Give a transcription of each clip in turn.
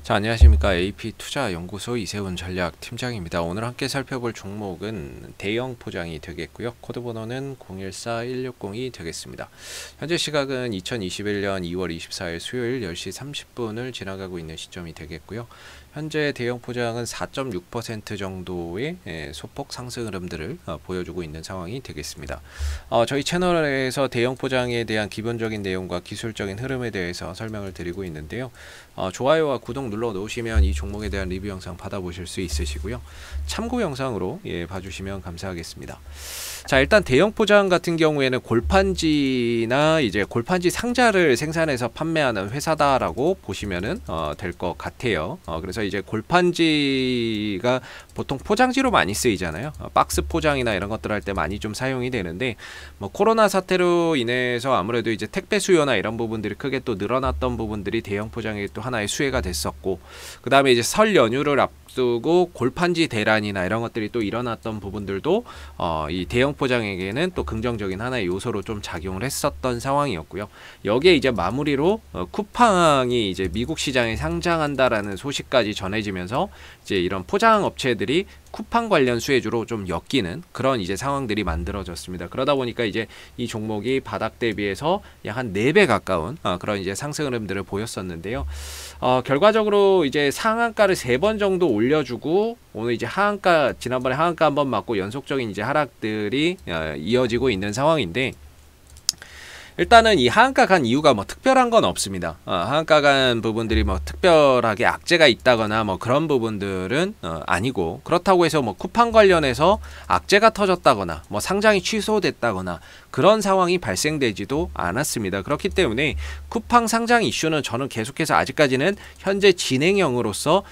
자, 안녕하십니까. AP투자연구소 이세훈 전략팀장입니다. 오늘 함께 살펴볼 종목은 대형 포장이 되겠고요. 코드번호는 014160이 되겠습니다. 현재 시각은 2021년 2월 24일 수요일 10시 30분을 지나가고 있는 시점이 되겠고요. 현재 대형 포장은 4.6% 정도의 소폭 상승 흐름들을 보여주고 있는 상황이 되겠습니다. 저희 채널에서 대형 포장에 대한 기본적인 내용과 기술적인 흐름에 대해서 설명을 드리고 있는데요. 좋아요와 구독 눌러 놓으시면 이 종목에 대한 리뷰 영상 받아보실 수 있으시고요. 참고 영상으로 봐주시면 감사하겠습니다. 자, 일단 대형 포장 같은 경우에는 골판지나 이제 골판지 상자를 생산해서 판매하는 회사다라고 보시면은 될 것 같아요. 그래서 이제 골판지가 보통 포장지로 많이 쓰이잖아요. 박스 포장이나 이런 것들 할 때 많이 좀 사용이 되는데, 뭐 코로나 사태로 인해서 아무래도 이제 택배 수요나 이런 부분들이 크게 또 늘어났던 부분들이 대형 포장의 또 하나의 수혜가 됐었고, 그 다음에 이제 설 연휴를 앞두고 골판지 대란이나 이런 것들이 또 일어났던 부분들도 이 대형 포장에게는 또 긍정적인 하나의 요소로 좀 작용을 했었던 상황이었고요. 여기에 이제 마무리로 쿠팡이 이제 미국 시장에 상장한다라는 소식까지 전해지면서 이제 이런 포장 업체들이 쿠팡 관련 수혜주로 좀 엮이는 그런 이제 상황들이 만들어졌습니다. 그러다 보니까 이제 이 종목이 바닥 대비해서 약 한 4배 가까운 그런 이제 상승 흐름들을 보였었는데요. 결과적으로 이제 상한가를 3번 정도 올려주고 오늘 이제 하한가, 지난번에 하한가 한번 맞고 연속적인 이제 하락들이 이어지고 있는 상황인데, 일단은 이 하한가 간 이유가 뭐 특별한 건 없습니다. 하한가 간 부분들이 뭐 특별하게 악재가 있다거나 뭐 그런 부분들은 아니고, 그렇다고 해서 뭐 쿠팡 관련해서 악재가 터졌다거나 뭐 상장이 취소됐다거나 그런 상황이 발생되지도 않았습니다. 그렇기 때문에 쿠팡 상장 이슈는 저는 계속해서 아직까지는 현재 진행형으로서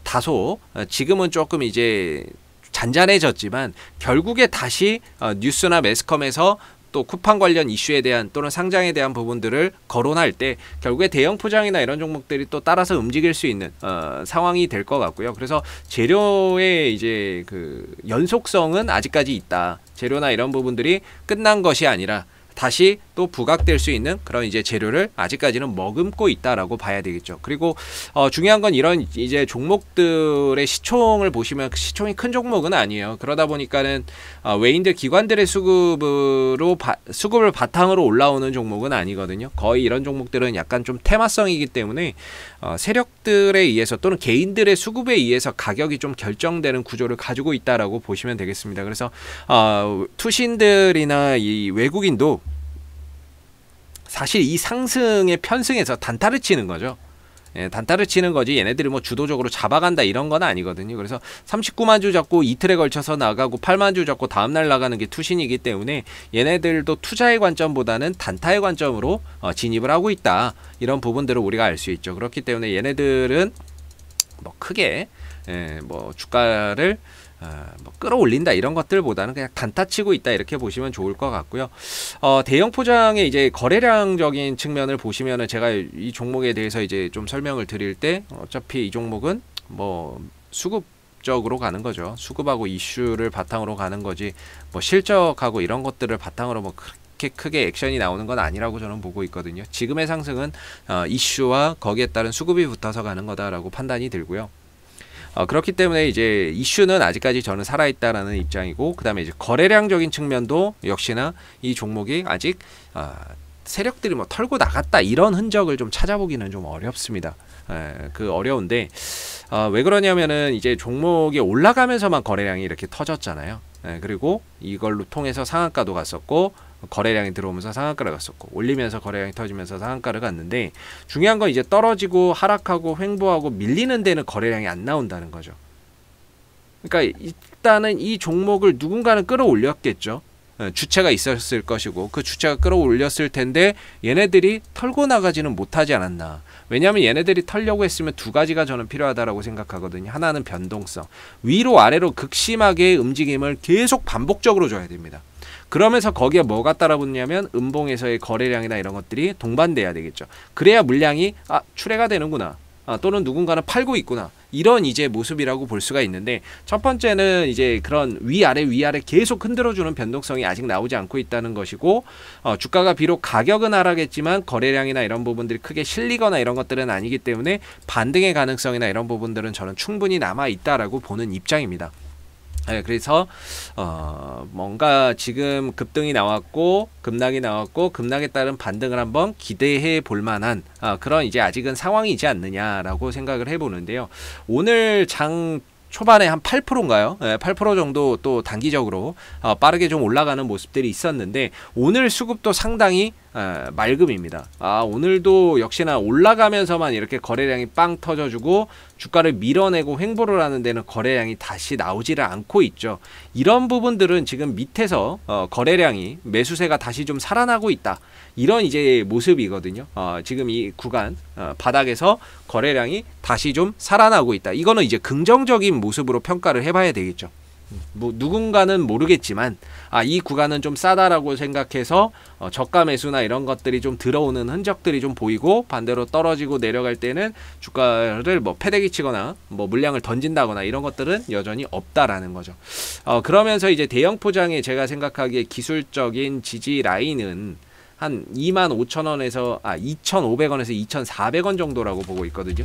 다소 지금은 조금 이제 잔잔해졌지만 결국에 다시 뉴스나 매스컴에서 또 쿠팡 관련 이슈에 대한 또는 상장에 대한 부분들을 거론할 때 결국에 대형 포장이나 이런 종목들이 또 따라서 움직일 수 있는 상황이 될 것 같고요. 그래서 재료의 이제 그 연속성은 아직까지 있다. 재료나 이런 부분들이 끝난 것이 아니라 다시 또 부각될 수 있는 그런 이제 재료를 아직까지는 머금고 있다라고 봐야 되겠죠. 그리고 중요한 건 이런 이제 종목들의 시총을 보시면 시총이 큰 종목은 아니에요. 그러다 보니까는 외인들 기관들의 수급을 바탕으로 올라오는 종목은 아니거든요. 거의 이런 종목들은 약간 좀 테마성이기 때문에 세력들에 의해서 또는 개인들의 수급에 의해서 가격이 좀 결정되는 구조를 가지고 있다라고 보시면 되겠습니다. 그래서 투신들이나 이 외국인도 사실 이 상승의 편승에서 단타를 치는 거죠. 단타를 치는 거지 얘네들이 뭐 주도적으로 잡아간다 이런 건 아니거든요. 그래서 39만 주 잡고 이틀에 걸쳐서 나가고 8만 주 잡고 다음날 나가는 게 투신이기 때문에 얘네들도 투자의 관점보다는 단타의 관점으로 진입을 하고 있다. 이런 부분들을 우리가 알 수 있죠. 그렇기 때문에 얘네들은 뭐 크게 뭐 주가를 뭐 끌어올린다 이런 것들보다는 그냥 단타치고 있다 이렇게 보시면 좋을 것 같고요. 대형 포장의 이제 거래량적인 측면을 보시면은 제가 이 종목에 대해서 이제 좀 설명을 드릴 때 어차피 이 종목은 뭐 수급적으로 가는 거죠. 수급하고 이슈를 바탕으로 가는 거지 뭐 실적하고 이런 것들을 바탕으로 뭐 그렇게 크게 액션이 나오는 건 아니라고 저는 보고 있거든요. 지금의 상승은 이슈와 거기에 따른 수급이 붙어서 가는 거다라고 판단이 들고요. 그렇기 때문에 이제 이슈는 아직까지 저는 살아있다라는 입장이고, 그 다음에 이제 거래량적인 측면도 역시나 이 종목이 아직 세력들이 뭐 털고 나갔다 이런 흔적을 좀 찾아보기는 좀 어렵습니다. 그 어려운데 왜 그러냐면은 이제 종목이 올라가면서만 거래량이 이렇게 터졌잖아요. 그리고 이걸로 통해서 상한가도 갔었고 거래량이 들어오면서 상한가를 갔었고 올리면서 거래량이 터지면서 상한가를 갔는데, 중요한 건 이제 떨어지고 하락하고 횡보하고 밀리는 데는 거래량이 안 나온다는 거죠. 그러니까 일단은 이 종목을 누군가는 끌어올렸겠죠. 주체가 있었을 것이고 그 주체가 끌어올렸을 텐데 얘네들이 털고 나가지는 못하지 않았나. 왜냐하면 얘네들이 털려고 했으면 두 가지가 저는 필요하다라고 생각하거든요. 하나는 변동성, 위로 아래로 극심하게 움직임을 계속 반복적으로 줘야 됩니다. 그러면서 거기에 뭐가 따라붙냐면 음봉에서의 거래량이나 이런 것들이 동반돼야 되겠죠. 그래야 물량이 출회가 되는구나, 또는 누군가는 팔고 있구나, 이런 이제 모습이라고 볼 수가 있는데, 첫 번째는 이제 그런 위아래 계속 흔들어주는 변동성이 아직 나오지 않고 있다는 것이고, 주가가 비록 가격은 하락했지만 거래량이나 이런 부분들이 크게 실리거나 이런 것들은 아니기 때문에 반등의 가능성이나 이런 부분들은 저는 충분히 남아 있다라고 보는 입장입니다. 네, 그래서 뭔가 지금 급등이 나왔고 급락이 나왔고 급락에 따른 반등을 한번 기대해 볼 만한 그런 이제 아직은 상황이지 않느냐라고 생각을 해보는데요. 오늘 장 초반에 한 8%인가요? 8% 정도 또 단기적으로 빠르게 좀 올라가는 모습들이 있었는데, 오늘 수급도 상당히 맑음입니다. 오늘도 역시나 올라가면서만 이렇게 거래량이 빵 터져주고 주가를 밀어내고 횡보를 하는 데는 거래량이 다시 나오지를 않고 있죠. 이런 부분들은 지금 밑에서 거래량이, 매수세가 다시 좀 살아나고 있다, 이런 이제 모습이거든요. 지금 이 구간 바닥에서 거래량이 다시 좀 살아나고 있다. 이거는 이제 긍정적인 모습으로 평가를 해봐야 되겠죠. 뭐 누군가는 모르겠지만 이 구간은 좀 싸다라고 생각해서 저가 매수나 이런 것들이 좀 들어오는 흔적들이 좀 보이고, 반대로 떨어지고 내려갈 때는 주가를 뭐 패대기 치거나 뭐 물량을 던진다거나 이런 것들은 여전히 없다라는 거죠. 그러면서 이제 대형 포장의 제가 생각하기에 기술적인 지지 라인은 한 25,000원에서 2,500원에서 2,400원 정도라고 보고 있거든요.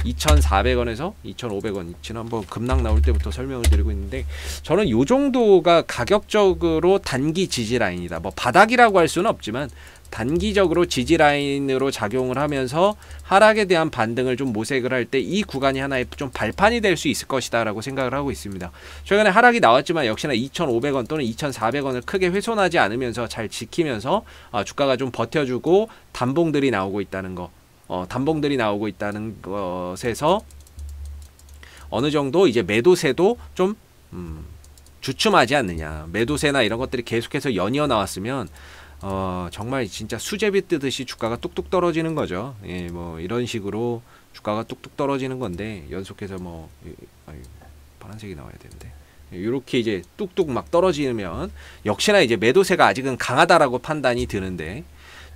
2,400원에서 2,500원, 지난번 급락 나올 때부터 설명을 드리고 있는데, 저는 요 정도가 가격적으로 단기 지지 라인이다. 뭐 바닥이라고 할 수는 없지만 단기적으로 지지 라인으로 작용을 하면서 하락에 대한 반등을 좀 모색을 할 때 이 구간이 하나의 좀 발판이 될 수 있을 것이다 라고 생각을 하고 있습니다. 최근에 하락이 나왔지만 역시나 2,500원 또는 2,400원을 크게 훼손하지 않으면서 잘 지키면서 주가가 좀 버텨주고 단봉들이 나오고 있다는 거, 단봉들이 나오고 있다는 것에서 어느 정도 이제 매도세도 좀 주춤하지 않느냐. 매도세나 이런 것들이 계속해서 연이어 나왔으면 정말 진짜 수제비 뜨듯이 주가가 뚝뚝 떨어지는 거죠. 예, 뭐 이런 식으로 주가가 뚝뚝 떨어지는 건데, 연속해서 뭐 파란색이 나와야 되는데, 이렇게 이제 뚝뚝 막 떨어지면 역시나 이제 매도세가 아직은 강하다라고 판단이 드는데,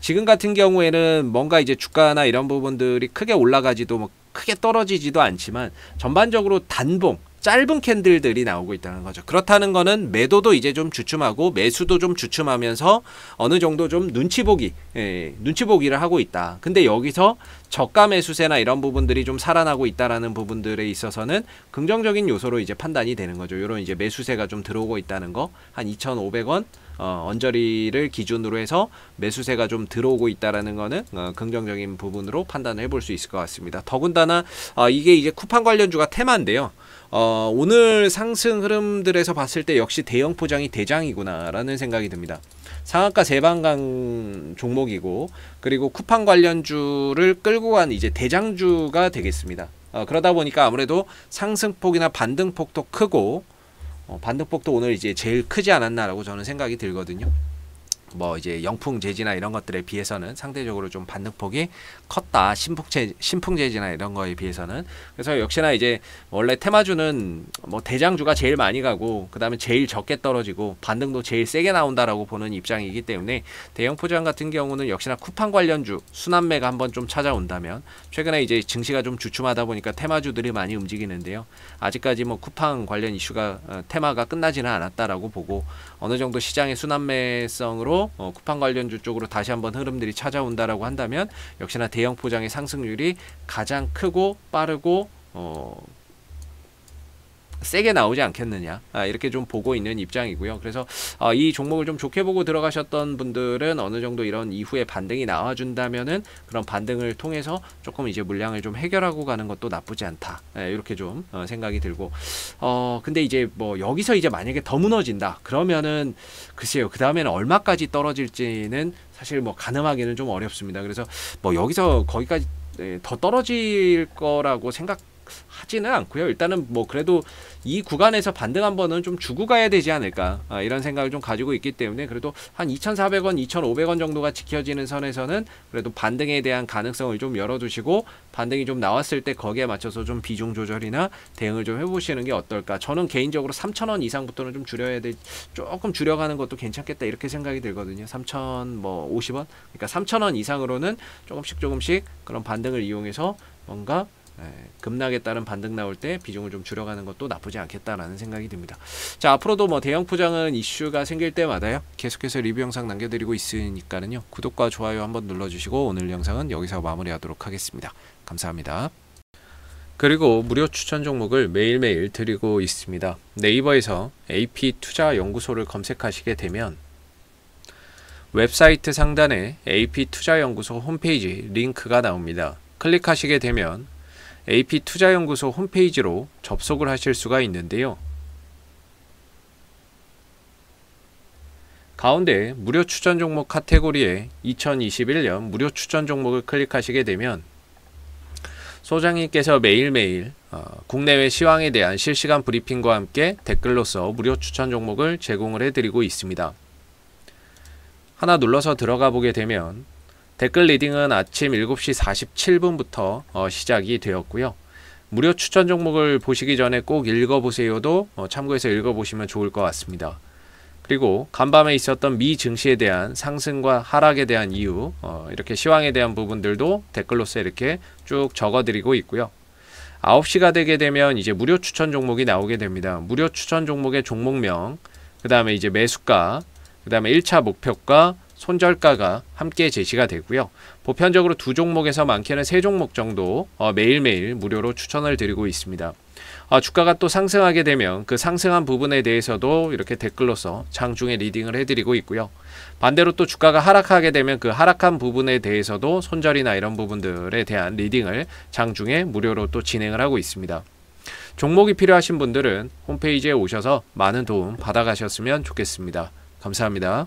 지금 같은 경우에는 뭔가 이제 주가나 이런 부분들이 크게 올라가지도 뭐 크게 떨어지지도 않지만 전반적으로 단봉, 짧은 캔들들이 나오고 있다는 거죠. 그렇다는 거는 매도도 이제 좀 주춤하고 매수도 좀 주춤하면서 어느 정도 좀 눈치보기를 하고 있다. 근데 여기서 저가 매수세나 이런 부분들이 좀 살아나고 있다라는 부분들에 있어서는 긍정적인 요소로 이제 판단이 되는 거죠. 이런 이제 매수세가 좀 들어오고 있다는 거, 한 2,500원 언저리를 기준으로 해서 매수세가 좀 들어오고 있다라는 거는 긍정적인 부분으로 판단을 해볼 수 있을 것 같습니다. 더군다나 이게 이제 쿠팡 관련주가 테마인데요. 오늘 상승 흐름들에서 봤을 때 역시 대형 포장이 대장이구나 라는 생각이 듭니다. 상한가 세방강 종목이고, 그리고 쿠팡 관련주를 끌고 간 이제 대장주가 되겠습니다. 그러다 보니까 아무래도 상승폭이나 반등폭도 크고, 반등폭도 오늘 이제 제일 크지 않았나라고 저는 생각이 들거든요. 뭐 이제 영풍재지나 이런 것들에 비해서는 상대적으로 좀 반등폭이 컸다. 신풍재지나 이런 거에 비해서는. 그래서 역시나 이제 원래 테마주는 뭐 대장주가 제일 많이 가고 그 다음에 제일 적게 떨어지고 반등도 제일 세게 나온다라고 보는 입장이기 때문에, 대형 포장 같은 경우는 역시나 쿠팡 관련주 순환매가 한번 좀 찾아온다면, 최근에 이제 증시가 좀 주춤하다 보니까 테마주들이 많이 움직이는데요. 아직까지 뭐 쿠팡 관련 이슈가 테마가 끝나지는 않았다라고 보고, 어느 정도 시장의 순환매성으로 쿠팡 관련주 쪽으로 다시 한번 흐름들이 찾아온다라고 한다면, 역시나 대형 포장의 상승률이 가장 크고 빠르고 세게 나오지 않겠느냐, 이렇게 좀 보고 있는 입장이고요. 그래서 이 종목을 좀 좋게 보고 들어가셨던 분들은 어느 정도 이런 이후에 반등이 나와준다면은 그런 반등을 통해서 조금 이제 물량을 좀 해결하고 가는 것도 나쁘지 않다, 이렇게 좀 생각이 들고, 근데 이제 뭐 여기서 이제 만약에 더 무너진다 그러면은 글쎄요, 그 다음에는 얼마까지 떨어질지는 사실 뭐 가늠하기는 좀 어렵습니다. 그래서 뭐 여기서 거기까지 더 떨어질 거라고 하지는 않고요. 일단은 뭐 그래도 이 구간에서 반등 한 번은 좀 주고 가야 되지 않을까, 이런 생각을 좀 가지고 있기 때문에, 그래도 한 2,400원, 2,500원 정도가 지켜지는 선에서는 그래도 반등에 대한 가능성을 좀 열어두시고, 반등이 좀 나왔을 때 거기에 맞춰서 좀 비중 조절이나 대응을 좀 해보시는 게 어떨까. 저는 개인적으로 3,000원 이상부터는 좀 조금 줄여가는 것도 괜찮겠다, 이렇게 생각이 들거든요. 3,050원, 그러니까 3,000원 이상으로는 조금씩 그런 반등을 이용해서 뭔가 급락에 따른 반등 나올 때 비중을 좀 줄여가는 것도 나쁘지 않겠다라는 생각이 듭니다. 자, 앞으로도 뭐 대형 포장은 이슈가 생길 때마다요 계속해서 리뷰 영상 남겨드리고 있으니까는요 구독과 좋아요 한번 눌러주시고 오늘 영상은 여기서 마무리하도록 하겠습니다. 감사합니다. 그리고 무료 추천 종목을 매일매일 드리고 있습니다. 네이버에서 AP투자연구소를 검색하시게 되면 웹사이트 상단에 AP투자연구소 홈페이지 링크가 나옵니다. 클릭하시게 되면 AP투자연구소 홈페이지로 접속을 하실 수가 있는데요. 가운데 무료 추천 종목 카테고리에 2021년 무료 추천 종목을 클릭하시게 되면 소장님께서 매일매일 국내외 시황에 대한 실시간 브리핑과 함께 댓글로서 무료 추천 종목을 제공을 해드리고 있습니다. 하나 눌러서 들어가 보게 되면 댓글 리딩은 아침 7시 47분부터 시작이 되었고요. 무료 추천 종목을 보시기 전에 꼭 읽어보세요도 참고해서 읽어보시면 좋을 것 같습니다. 그리고 간밤에 있었던 미 증시에 대한 상승과 하락에 대한 이유, 이렇게 시황에 대한 부분들도 댓글로서 이렇게 쭉 적어드리고 있고요. 9시가 되게 되면 이제 무료 추천 종목이 나오게 됩니다. 무료 추천 종목의 종목명, 그 다음에 이제 매수가, 그 다음에 1차 목표가, 손절가가 함께 제시가 되고요. 보편적으로 2종목에서 많게는 3종목 정도 매일매일 무료로 추천을 드리고 있습니다. 주가가 또 상승하게 되면 그 상승한 부분에 대해서도 이렇게 댓글로서 장중에 리딩을 해드리고 있고요. 반대로 또 주가가 하락하게 되면 그 하락한 부분에 대해서도 손절이나 이런 부분들에 대한 리딩을 장중에 무료로 또 진행을 하고 있습니다. 종목이 필요하신 분들은 홈페이지에 오셔서 많은 도움 받아가셨으면 좋겠습니다. 감사합니다.